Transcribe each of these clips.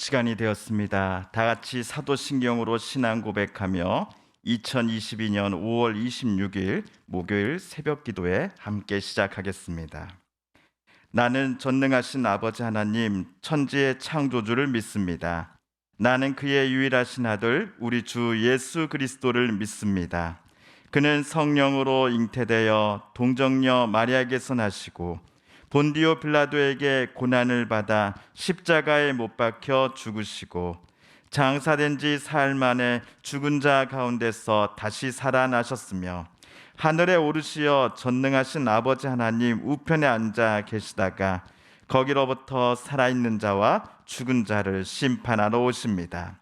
시간이 되었습니다. 다 같이 사도신경으로 신앙 고백하며 2022년 5월 26일 목요일 새벽 기도에 함께 시작하겠습니다. 나는 전능하신 아버지 하나님 천지의 창조주를 믿습니다. 나는 그의 유일하신 아들 우리 주 예수 그리스도를 믿습니다. 그는 성령으로 잉태되어 동정녀 마리아에게서 나시고 본디오 빌라도에게 고난을 받아 십자가에 못 박혀 죽으시고 장사된 지 사흘 만에 죽은 자 가운데서 다시 살아나셨으며 하늘에 오르시어 전능하신 아버지 하나님 우편에 앉아 계시다가 거기로부터 살아있는 자와 죽은 자를 심판하러 오십니다.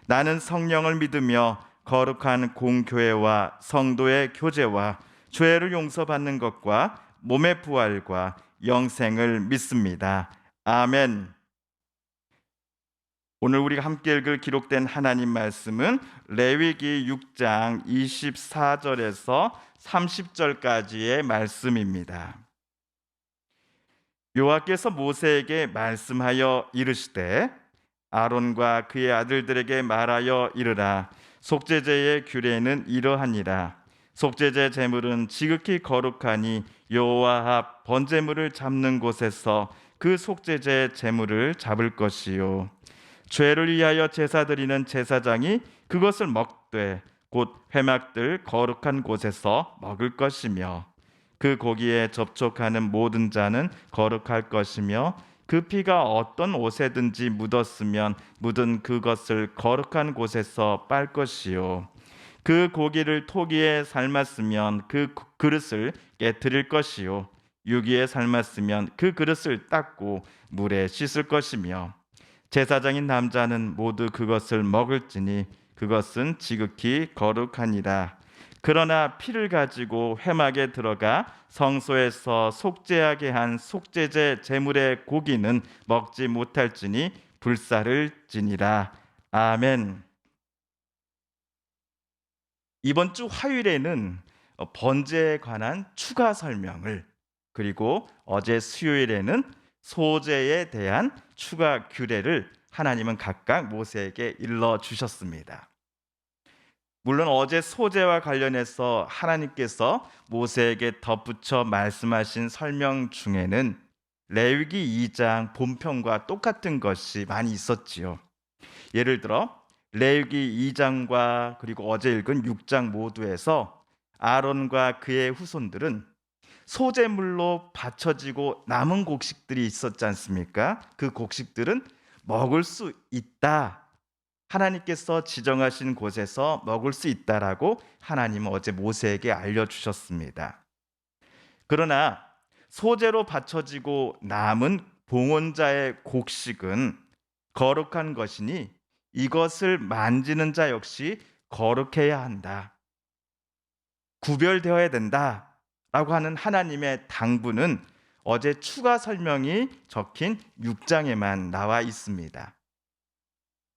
나는 성령을 믿으며 거룩한 공교회와 성도의 교제와 죄를 용서받는 것과 몸의 부활과 영생을 믿습니다. 아멘. 오늘 우리가 함께 읽을 기록된 하나님 말씀은 레위기 6장 24절에서 30절까지의 말씀입니다. 여호와께서 모세에게 말씀하여 이르시되 아론과 그의 아들들에게 말하여 이르라. 속죄제의 규례는 이러하니라. 속죄제 제물은 지극히 거룩하니 여호와 앞 번제물을 잡는 곳에서 그 속죄제 제물을 잡을 것이요 죄를 위하여 제사 드리는 제사장이 그것을 먹되 곧 회막들 거룩한 곳에서 먹을 것이며 그 고기에 접촉하는 모든 자는 거룩할 것이며 그 피가 어떤 옷에든지 묻었으면 묻은 그것을 거룩한 곳에서 빨 것이요 그 고기를 토기에 삶았으면 그 그릇을 깨뜨릴 것이요 유기에 삶았으면 그 그릇을 닦고 물에 씻을 것이며 제사장인 남자는 모두 그것을 먹을지니 그것은 지극히 거룩하니라. 그러나 피를 가지고 회막에 들어가 성소에서 속죄하게 한 속죄제 제물의 고기는 먹지 못할지니 불사를 지니라. 아멘. 이번 주 화요일에는 번제에 관한 추가 설명을, 그리고 어제 수요일에는 소제에 대한 추가 규례를 하나님은 각각 모세에게 일러 주셨습니다. 물론 어제 소제와 관련해서 하나님께서 모세에게 덧붙여 말씀하신 설명 중에는 레위기 2장 본편과 똑같은 것이 많이 있었지요. 예를 들어 레위기 2장과 그리고 어제 읽은 6장 모두에서 아론과 그의 후손들은 소제물로 바쳐지고 남은 곡식들이 있었지 않습니까? 그 곡식들은 먹을 수 있다. 하나님께서 지정하신 곳에서 먹을 수 있다라고 하나님은 어제 모세에게 알려주셨습니다. 그러나 소제로 바쳐지고 남은 봉헌자의 곡식은 거룩한 것이니 이것을 만지는 자 역시 거룩해야 한다. 구별되어야 된다. 라고 하는 하나님의 당부는 어제 추가 설명이 적힌 6장에만 나와 있습니다.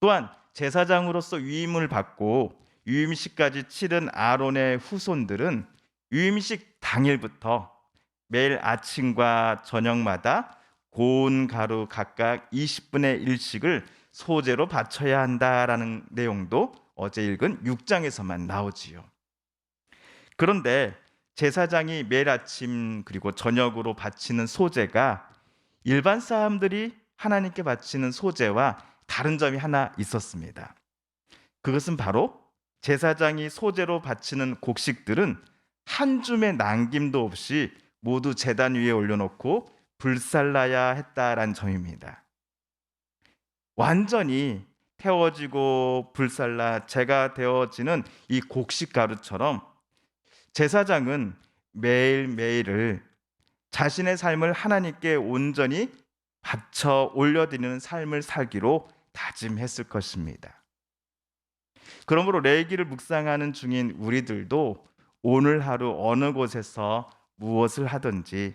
또한 제사장으로서 위임을 받고 유임식까지 치른 아론의 후손들은 유임식 당일부터 매일 아침과 저녁마다 고운 가루 각각 20분의 1씩을 소제로 바쳐야 한다라는 내용도 어제 읽은 6장에서만 나오지요. 그런데 제사장이 매일 아침 그리고 저녁으로 바치는 소제가 일반 사람들이 하나님께 바치는 소제와 다른 점이 하나 있었습니다. 그것은 바로 제사장이 소제로 바치는 곡식들은 한 줌의 남김도 없이 모두 제단 위에 올려놓고 불살라야 했다라는 점입니다. 완전히 태워지고 불살라 재가 되어지는 이 곡식 가루처럼 제사장은 매일매일을 자신의 삶을 하나님께 온전히 바쳐 올려드리는 삶을 살기로 다짐했을 것입니다. 그러므로 레위기를 묵상하는 중인 우리들도 오늘 하루 어느 곳에서 무엇을 하든지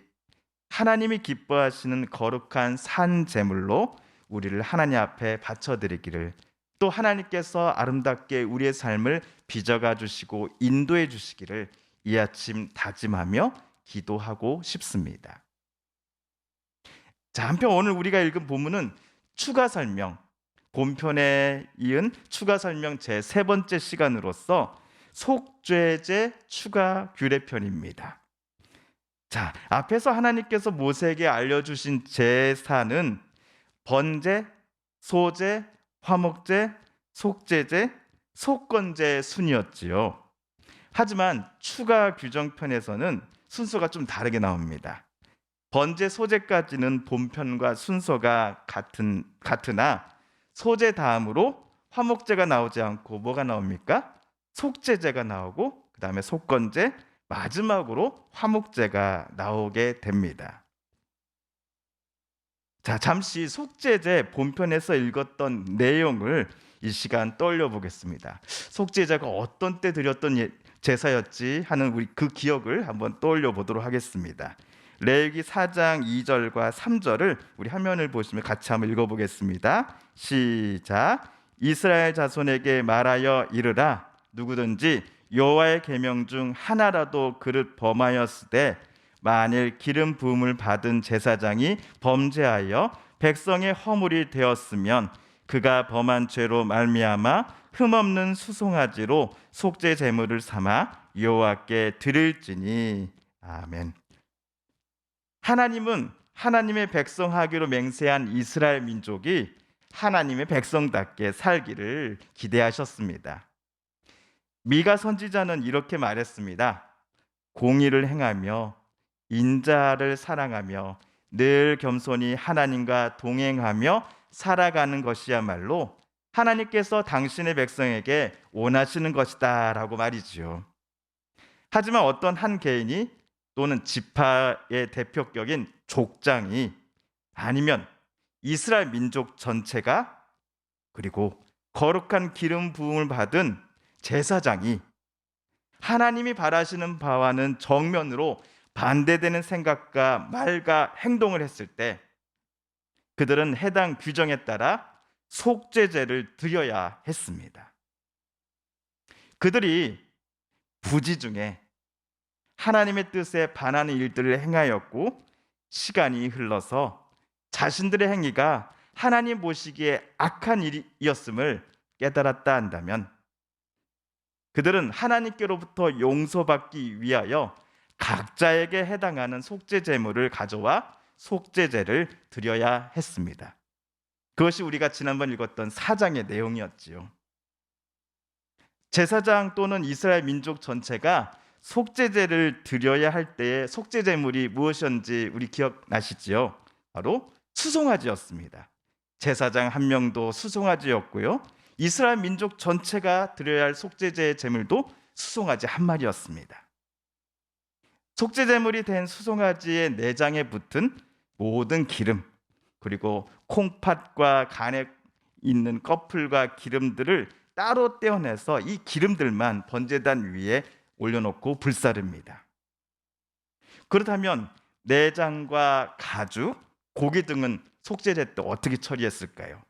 하나님이 기뻐하시는 거룩한 산 제물로 우리를 하나님 앞에 바쳐드리기를, 또 하나님께서 아름답게 우리의 삶을 빚어가 주시고 인도해 주시기를 이 아침 다짐하며 기도하고 싶습니다. 자, 한편 오늘 우리가 읽은 본문은 추가 설명, 본편에 이은 추가 설명 제 세 번째 시간으로서 속죄제 추가 규례편입니다. 자, 앞에서 하나님께서 모세에게 알려주신 제사는 번제, 소제, 화목제, 속죄제, 속건제 순이었지요. 하지만 추가 규정편에서는 순서가 좀 다르게 나옵니다. 번제, 소제까지는 본편과 순서가 같으나 소제 다음으로 화목제가 나오지 않고 뭐가 나옵니까? 속죄제가 나오고 그 다음에 속건제, 마지막으로 화목제가 나오게 됩니다. 자, 잠시 속죄제 본편에서 읽었던 내용을 이 시간 떠올려 보겠습니다. 속죄제가 어떤 때 드렸던 제사였지 하는 우리 그 기억을 한번 떠올려 보도록 하겠습니다. 레위기 4장 2절과 3절을 우리 화면을 보시면 같이 한번 읽어보겠습니다. 시작. 이스라엘 자손에게 말하여 이르라. 누구든지 여호와의 계명 중 하나라도 그릇 범하였으되 만일 기름 부음을 받은 제사장이 범죄하여 백성의 허물이 되었으면 그가 범한 죄로 말미암아 흠없는 수송아지로 속죄 제물을 삼아 여호와께 드릴지니. 아멘. 하나님은 하나님의 백성 하기로 맹세한 이스라엘 민족이 하나님의 백성답게 살기를 기대하셨습니다. 미가 선지자는 이렇게 말했습니다. 공의를 행하며 인자를 사랑하며 늘 겸손히 하나님과 동행하며 살아가는 것이야말로 하나님께서 당신의 백성에게 원하시는 것이다 라고 말이지요. 하지만 어떤 한 개인이 또는 지파의 대표격인 족장이 아니면 이스라엘 민족 전체가 그리고 거룩한 기름 부음을 받은 제사장이 하나님이 바라시는 바와는 정면으로 반대되는 생각과 말과 행동을 했을 때 그들은 해당 규정에 따라 속죄제를 드려야 했습니다. 그들이 부지 중에 하나님의 뜻에 반하는 일들을 행하였고 시간이 흘러서 자신들의 행위가 하나님 보시기에 악한 일이었음을 깨달았다 한다면 그들은 하나님께로부터 용서받기 위하여 각자에게 해당하는 속죄 제물을 가져와 속죄제를 드려야 했습니다. 그것이 우리가 지난번 읽었던 4장의 내용이었지요. 제사장 또는 이스라엘 민족 전체가 속죄제를 드려야 할 때의 속죄 제물이 무엇이었는지 우리 기억나시지요? 바로 수송아지였습니다. 제사장 한 명도 수송아지였고요. 이스라엘 민족 전체가 드려야 할 속죄제의 제물도 수송아지 한 마리였습니다. 속죄 제물이 된 수송아지의 내장에 붙은 모든 기름 그리고 콩팥과 간에 있는 꺼풀과 기름들을 따로 떼어내서 이 기름들만 번제단 위에 올려놓고 불사릅니다. 그렇다면 내장과 가죽, 고기 등은 속죄제 때 어떻게 처리했을까요?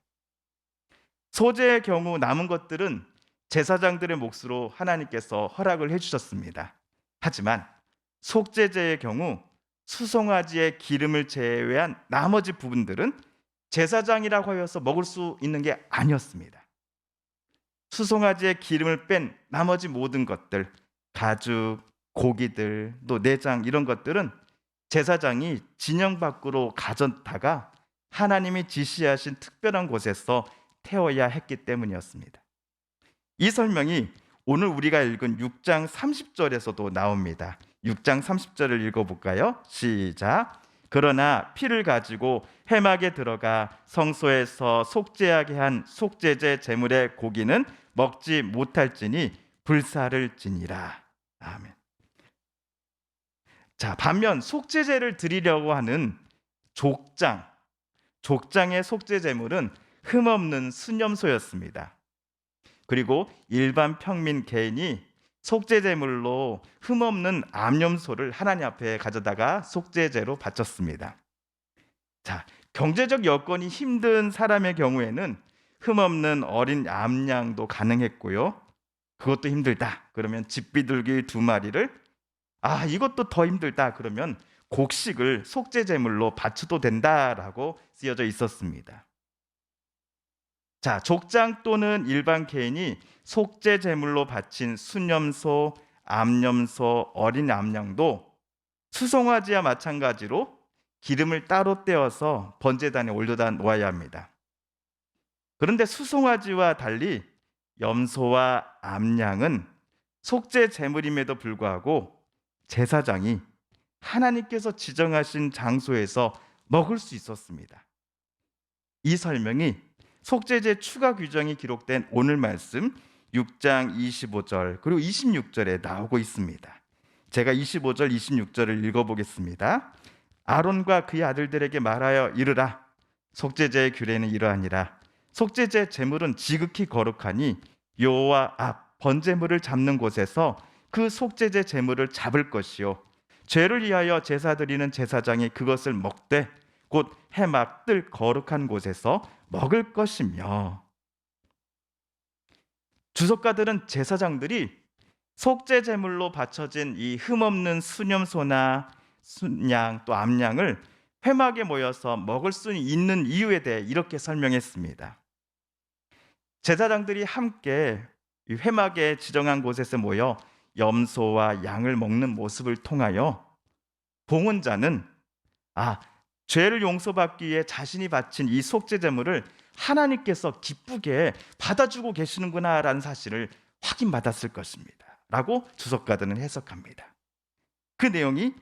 소제의 경우 남은 것들은 제사장들의 몫으로 하나님께서 허락을 해주셨습니다. 하지만 속죄제의 경우 수송아지의 기름을 제외한 나머지 부분들은 제사장이라고 하여서 먹을 수 있는 게 아니었습니다. 수송아지의 기름을 뺀 나머지 모든 것들, 가죽, 고기들, 또 내장 이런 것들은 제사장이 진영 밖으로 가져다가 하나님이 지시하신 특별한 곳에서 태워야 했기 때문이었습니다. 이 설명이 오늘 우리가 읽은 6장 30절에서도 나옵니다. 6장 30절을 읽어볼까요? 시작. 그러나 피를 가지고 회막에 들어가 성소에서 속죄하게 한 속죄제 제물의 고기는 먹지 못할지니 불사를 지니라. 아멘. 자, 반면 속죄제를 드리려고 하는 족장의 속죄 제물은 흠없는 순염소였습니다. 그리고 일반 평민 개인이 속죄 제물로 흠없는 암염소를 하나님 앞에 가져다가 속죄제로 바쳤습니다. 자, 경제적 여건이 힘든 사람의 경우에는 흠없는 어린 암양도 가능했고요. 그것도 힘들다. 그러면 집비둘기 2마리를 이것도 더 힘들다. 그러면 곡식을 속죄 제물로 바쳐도 된다라고 쓰여져 있었습니다. 자, 족장 또는 일반 개인이 속죄 제물로 바친 순염소, 암염소, 어린 암양도 수송아지와 마찬가지로 기름을 따로 떼어서 번제단에 올려다 놓아야 합니다. 그런데 수송아지와 달리 염소와 암양은 속죄 제물임에도 불구하고 제사장이 하나님께서 지정하신 장소에서 먹을 수 있었습니다. 이 설명이 속죄제 추가 규정이 기록된 오늘 말씀 6장 25절 그리고 26절에 나오고 있습니다. 제가 25절 26절을 읽어보겠습니다. 아론과 그의 아들들에게 말하여 이르라. 속죄제의 규례는 이러하니라. 속죄제 제물은 지극히 거룩하니 여호와 앞 번제물을 잡는 곳에서 그 속죄제 제물을 잡을 것이요 죄를 위하여 제사 드리는 제사장이 그것을 먹되 곧 해막 뜰 거룩한 곳에서 먹을 것이며. 주석가들은 제사장들이 속죄 제물로 바쳐진 이 흠없는 순염소나 순양 또 암양을 회막에 모여서 먹을 수 있는 이유에 대해 이렇게 설명했습니다. 제사장들이 함께 이 회막에 지정한 곳에서 모여 염소와 양을 먹는 모습을 통하여 봉헌자는 죄를 용서받기 위해 자신이 바친 이 속죄 제물을 하나님께서 기쁘게 받아주고 계시는구나라는 사실을 확인받았을 것입니다 라고 주석가들은 해석합니다. 그 내용이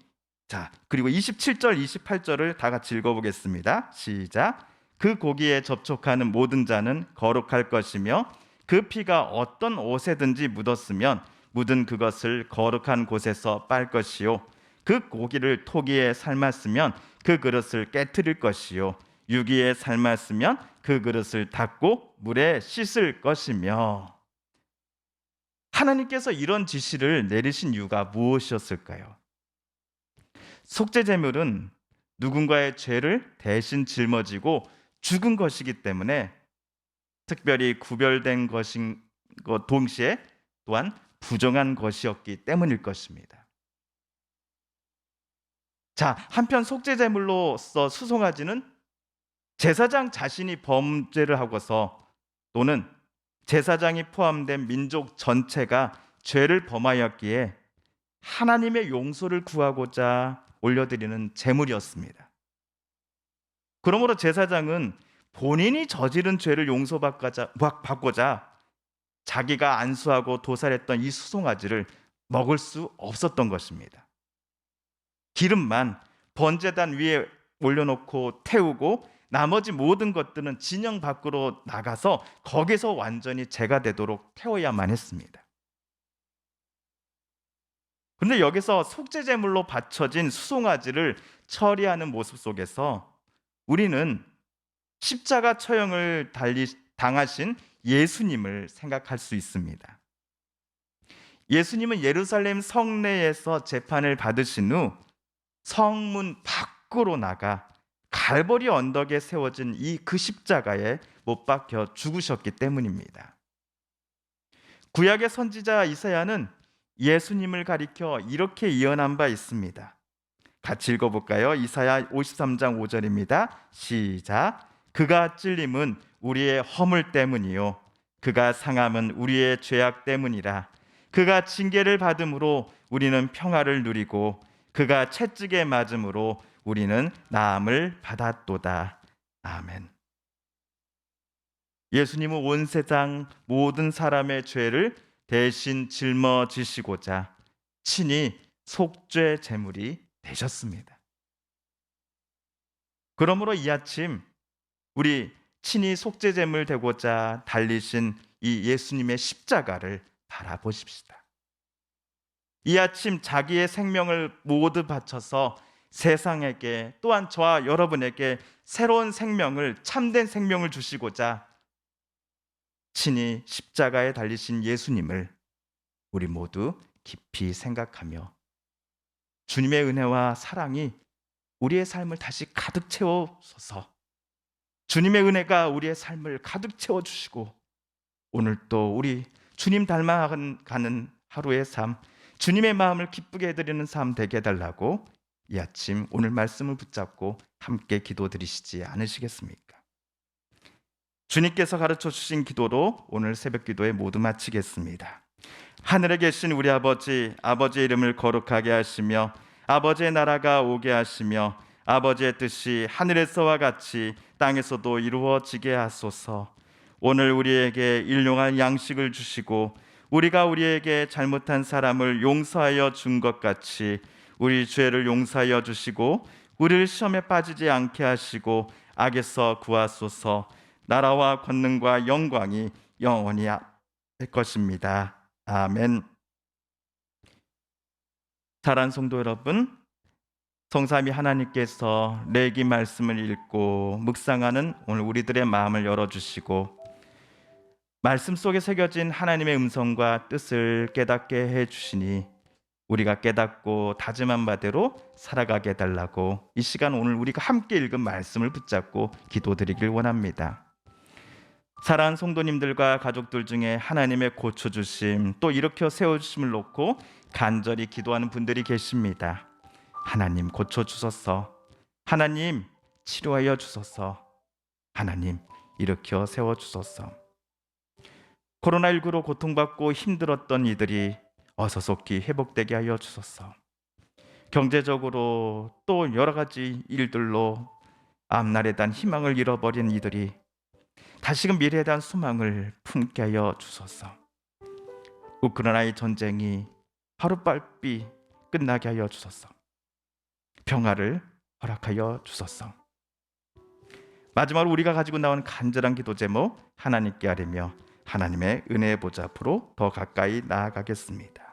그리고 27절 28절을 다 같이 읽어보겠습니다. 시작. 그 고기에 접촉하는 모든 자는 거룩할 것이며 그 피가 어떤 옷에든지 묻었으면 묻은 그것을 거룩한 곳에서 빨 것이요 그 고기를 토기에 삶았으면 그 그릇을 깨트릴 것이요 유기에 삶았으면 그 그릇을 닦고 물에 씻을 것이며. 하나님께서 이런 지시를 내리신 이유가 무엇이었을까요? 속죄 제물은 누군가의 죄를 대신 짊어지고 죽은 것이기 때문에 특별히 구별된 것인 것 동시에 또한 부정한 것이었기 때문일 것입니다. 한편 속죄 제물로서 수송아지는 제사장 자신이 범죄를 하고서 또는 제사장이 포함된 민족 전체가 죄를 범하였기에 하나님의 용서를 구하고자 올려드리는 제물이었습니다. 그러므로 제사장은 본인이 저지른 죄를 용서받고자 자기가 안수하고 도살했던 이 수송아지를 먹을 수 없었던 것입니다. 기름만 번제단 위에 올려놓고 태우고 나머지 모든 것들은 진영 밖으로 나가서 거기서 완전히 제가 되도록 태워야만 했습니다. 그런데 여기서 속죄제물로 바쳐진 수송아지를 처리하는 모습 속에서 우리는 십자가 처형을 당하신 예수님을 생각할 수 있습니다. 예수님은 예루살렘 성내에서 재판을 받으신 후 성문 밖으로 나가 갈보리 언덕에 세워진 그 십자가에 못 박혀 죽으셨기 때문입니다. 구약의 선지자 이사야는 예수님을 가리켜 이렇게 예언한 바 있습니다. 같이 읽어볼까요? 이사야 53장 5절입니다. 시작. 그가 찔림은 우리의 허물 때문이요 그가 상함은 우리의 죄악 때문이라. 그가 징계를 받음으로 우리는 평화를 누리고 그가 채찍에 맞음으로 우리는 나음을 받았도다. 아멘. 예수님은 온 세상 모든 사람의 죄를 대신 짊어지시고자 친히 속죄 제물이 되셨습니다. 그러므로 이 아침 우리 친히 속죄 제물 되고자 달리신 이 예수님의 십자가를 바라보십시다. 이 아침 자기의 생명을 모두 바쳐서 세상에게 또한 저와 여러분에게 새로운 생명을 참된 생명을 주시고자 친히 십자가에 달리신 예수님을 우리 모두 깊이 생각하며 주님의 은혜와 사랑이 우리의 삶을 다시 가득 채워서 주님의 은혜가 우리의 삶을 가득 채워주시고 오늘 또 우리 주님 닮아가는 하루의 삶, 주님의 마음을 기쁘게 해드리는 삶 되게 해달라고 이 아침 오늘 말씀을 붙잡고 함께 기도드리시지 않으시겠습니까? 주님께서 가르쳐 주신 기도로 오늘 새벽 기도에 모두 마치겠습니다. 하늘에 계신 우리 아버지, 아버지의 이름을 거룩하게 하시며 아버지의 나라가 오게 하시며 아버지의 뜻이 하늘에서와 같이 땅에서도 이루어지게 하소서. 오늘 우리에게 일용할 양식을 주시고 우리가 우리에게 잘못한 사람을 용서하여 준 것 같이 우리 죄를 용서하여 주시고 우리를 시험에 빠지지 않게 하시고 악에서 구하소서. 나라와 권능과 영광이 영원히 될 것입니다. 아멘. 사랑하는 성도 여러분, 성삼위 하나님께서 레기 말씀을 읽고 묵상하는 오늘 우리들의 마음을 열어주시고 말씀 속에 새겨진 하나님의 음성과 뜻을 깨닫게 해주시니 우리가 깨닫고 다짐한 바대로 살아가게 해달라고 이 시간 오늘 우리가 함께 읽은 말씀을 붙잡고 기도드리길 원합니다. 사랑하는 성도님들과 가족들 중에 하나님의 고쳐주심 또 일으켜 세워주심을 놓고 간절히 기도하는 분들이 계십니다. 하나님 고쳐주소서, 하나님 치료하여 주소서, 하나님 일으켜 세워주소서. 코로나19로 고통받고 힘들었던 이들이 어서 속히 회복되게 하여 주소서. 경제적으로 또 여러 가지 일들로 앞날에 대한 희망을 잃어버린 이들이 다시금 미래에 대한 소망을 품게 하여 주소서. 우크라이나의 전쟁이 하루빨리 끝나게 하여 주소서. 평화를 허락하여 주소서. 마지막으로 우리가 가지고 나온 간절한 기도 제목 하나님께 아뢰며 하나님의 은혜의 보좌 앞으로 더 가까이 나아가겠습니다.